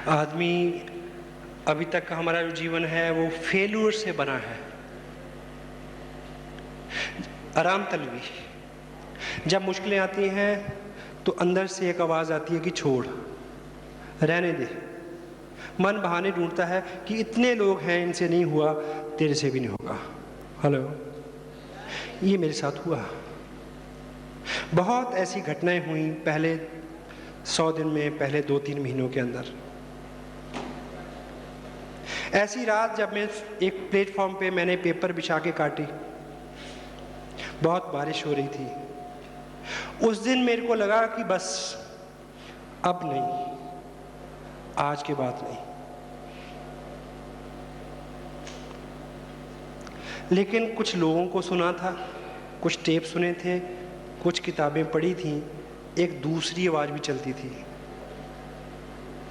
आदमी अभी तक का हमारा जो जीवन है वो फेल्यूर से बना है, आराम तलबी। जब मुश्किलें आती हैं तो अंदर से एक आवाज़ आती है कि छोड़, रहने दे। मन बहाने ढूंढता है कि इतने लोग हैं, इनसे नहीं हुआ, तेरे से भी नहीं होगा। हेलो, ये मेरे साथ हुआ। बहुत ऐसी घटनाएं हुई पहले 100 दिन में, पहले 2-3 महीनों के अंदर। ऐसी रात जब मैं एक प्लेटफॉर्म पे मैंने पेपर बिछा के काटी, बहुत बारिश हो रही थी। उस दिन मेरे को लगा कि बस अब नहीं, आज के बाद नहीं। लेकिन कुछ लोगों को सुना था, कुछ टेप सुने थे, कुछ किताबें पढ़ी थीं, एक दूसरी आवाज़ भी चलती थी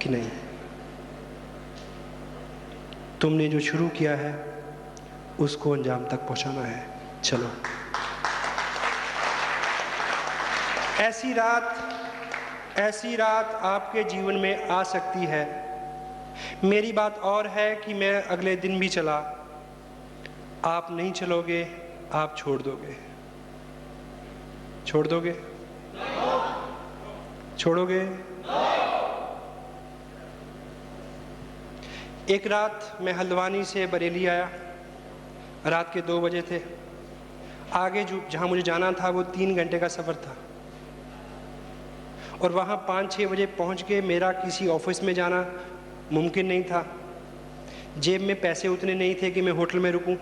कि नहीं, तुमने जो शुरू किया है उसको अंजाम तक पहुंचाना है, चलो। ऐसी रात आपके जीवन में आ सकती है। मेरी बात और है कि मैं अगले दिन भी चला, आप नहीं चलोगे, आप छोड़ दोगे। छोड़ दोगे? छोड़ोगे? एक रात मैं हल्द्वानी से बरेली आया, रात के 2 बजे थे। आगे जहाँ मुझे जाना था वो 3 घंटे का सफ़र था, और वहाँ 5-6 बजे पहुँच के मेरा किसी ऑफिस में जाना मुमकिन नहीं था। जेब में पैसे उतने नहीं थे कि मैं होटल में रुकूं।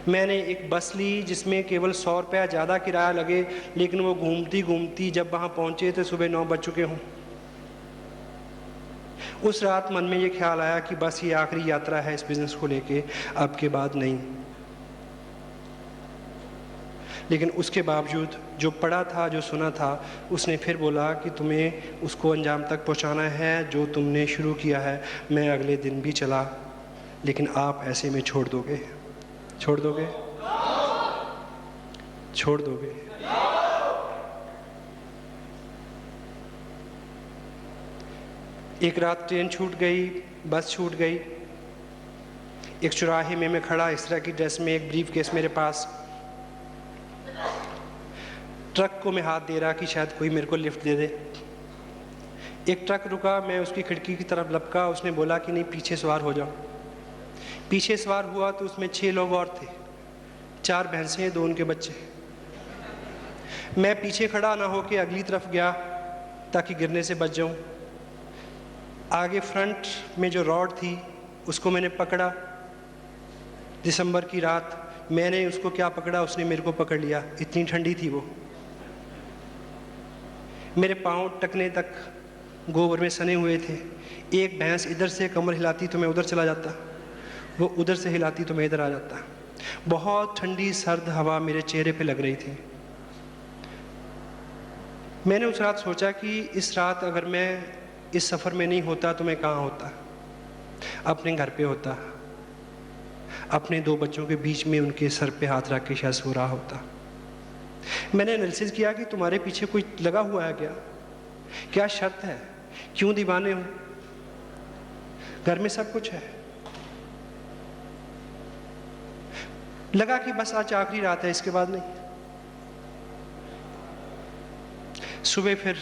मैंने एक बस ली जिसमें केवल 100 रुपया ज़्यादा किराया लगे, लेकिन वो घूमती घूमती जब वहाँ पहुँचे तो सुबह 9 बज चुके हों। उस रात मन में ये ख्याल आया कि बस ये आखिरी यात्रा है इस बिज़नेस को लेके, अब के बाद नहीं। लेकिन उसके बावजूद जो पढ़ा था, जो सुना था, उसने फिर बोला कि तुम्हें उसको अंजाम तक पहुंचाना है जो तुमने शुरू किया है। मैं अगले दिन भी चला, लेकिन आप ऐसे में छोड़ दोगे? छोड़ दोगे? छोड़ दोगे? एक रात ट्रेन छूट गई, बस छूट गई। एक चौराहे में मैं खड़ा, इस तरह की ड्रेस में, एक ब्रीफ केस मेरे पास। ट्रक को मैं हाथ दे रहा कि शायद कोई मेरे को लिफ्ट दे दे। एक ट्रक रुका, मैं उसकी खिड़की की तरफ लपका, उसने बोला कि नहीं, पीछे सवार हो जाओ। पीछे सवार हुआ तो उसमें 6 लोग और थे, 4 भैंसें, 2 उनके बच्चे। मैं पीछे खड़ा ना होके अगली तरफ गया ताकि गिरने से बच जाऊं। आगे फ्रंट में जो रॉड थी उसको मैंने पकड़ा। दिसंबर की रात मैंने उसको क्या पकड़ा, उसने मेरे को पकड़ लिया, इतनी ठंडी थी वो। मेरे पाँव टकने तक गोबर में सने हुए थे। एक भैंस इधर से कमर हिलाती तो मैं उधर चला जाता, वो उधर से हिलाती तो मैं इधर आ जाता। बहुत ठंडी सर्द हवा मेरे चेहरे पे लग रही थी। मैंने उस रात सोचा कि इस रात अगर मैं इस सफ़र में नहीं होता तो मैं कहाँ होता? अपने घर पे होता, अपने 2 बच्चों के बीच में उनके सर पे हाथ रख के शायद सो रहा होता। मैंने एनालिसिस किया कि तुम्हारे पीछे कोई लगा हुआ है क्या? क्या शर्त है? क्यों दीवाने हो? घर में सब कुछ है। लगा कि बस आज आखिरी रात है, इसके बाद नहीं। सुबह फिर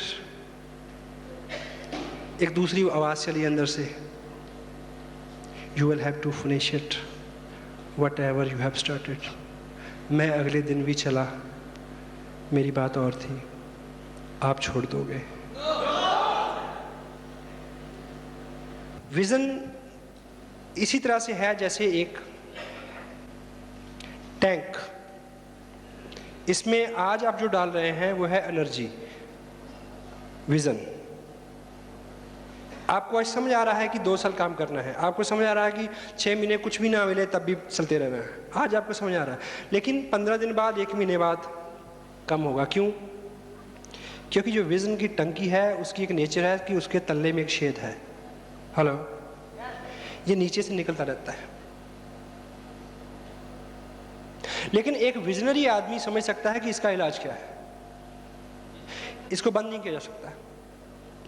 एक दूसरी आवाज़ चली अंदर से, you will have to finish it whatever you have started. मैं अगले दिन भी चला, मेरी बात और थी, आप छोड़ दोगे? विज़न इसी तरह से है जैसे एक टैंक। इसमें आज आप जो डाल रहे हैं वो है एनर्जी, विज़न। आपको आज समझ आ रहा है कि 2 साल काम करना है, आपको समझ आ रहा है कि 6 महीने कुछ भी ना मिले तब भी चलते रहना है, आज आपको समझ आ रहा है। लेकिन 15 दिन बाद, 1 महीने बाद कम होगा। क्यों? क्योंकि जो विज़न की टंकी है उसकी एक नेचर है कि उसके तल्ले में एक छेद है। हेलो, ये नीचे से निकलता रहता है। लेकिन एक विजनरी आदमी समझ सकता है कि इसका इलाज क्या है। इसको बंद नहीं किया जा सकता,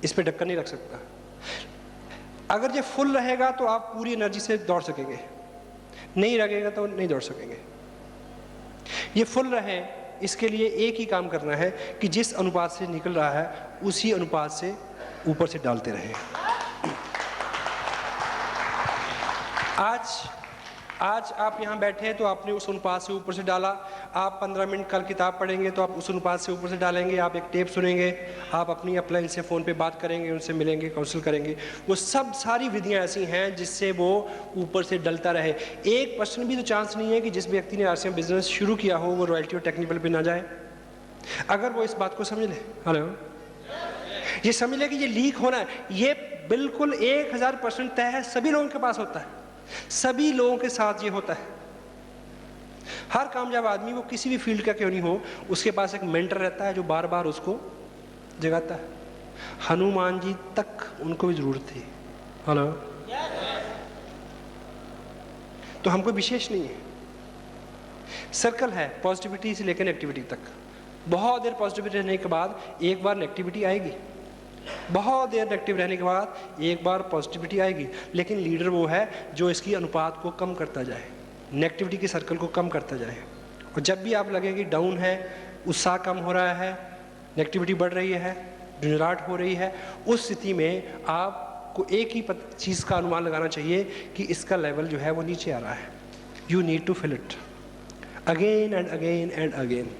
इस पे ढक्कन नहीं रख सकता। अगर ये फुल रहेगा तो आप पूरी एनर्जी से दौड़ सकेंगे, नहीं रहेगा तो नहीं दौड़ सकेंगे। ये फुल रहे, इसके लिए एक ही काम करना है कि जिस अनुपात से निकल रहा है उसी अनुपात से ऊपर से डालते रहें। आज आप यहाँ बैठे हैं तो आपने उस अनुपात से ऊपर से डाला। आप 15 मिनट कल किताब पढ़ेंगे तो आप उस अनुपात से ऊपर से डालेंगे। आप एक टेप सुनेंगे, आप अपनी अपलाइन से फ़ोन पे बात करेंगे, उनसे मिलेंगे, काउंसिल करेंगे। वो सब सारी विधियाँ ऐसी हैं जिससे वो ऊपर से डलता रहे। 1% भी तो चांस नहीं है कि जिस व्यक्ति ने RCM बिजनेस शुरू किया हो वो रॉयल्टी और टेक्निकल पे ना जाए। अगर वो इस बात को समझ ले, हेलो, ये समझ ले कि ये लीक होना है, ये बिल्कुल 1000% तय है, सभी लोगों के पास होता है, सभी लोगों के साथ ये होता है। हर कामयाब आदमी, वो किसी भी फील्ड का क्यों नहीं हो, उसके पास एक मेंटर रहता है जो बार बार उसको जगाता है। हनुमान जी तक उनको भी जरूरत थी, हेलो। तो हमको विशेष नहीं है, सर्कल है पॉजिटिविटी से लेकर नेगेटिविटी तक। बहुत देर पॉजिटिविटी रहने के बाद एक बार नेगेटिविटी आएगी, बहुत देर नेगेटिव रहने के बाद एक बार पॉजिटिविटी आएगी। लेकिन लीडर वो है जो इसकी अनुपात को कम करता जाए, नेगेटिविटी के सर्कल को कम करता जाए। और जब भी आप लगे कि डाउन है, उत्साह कम हो रहा है, नेगेटिविटी बढ़ रही है, झुंझलाहट हो रही है, उस स्थिति में आपको एक ही चीज़ का अनुमान लगाना चाहिए कि इसका लेवल जो है वो नीचे आ रहा है। You need to fill it again and again and again.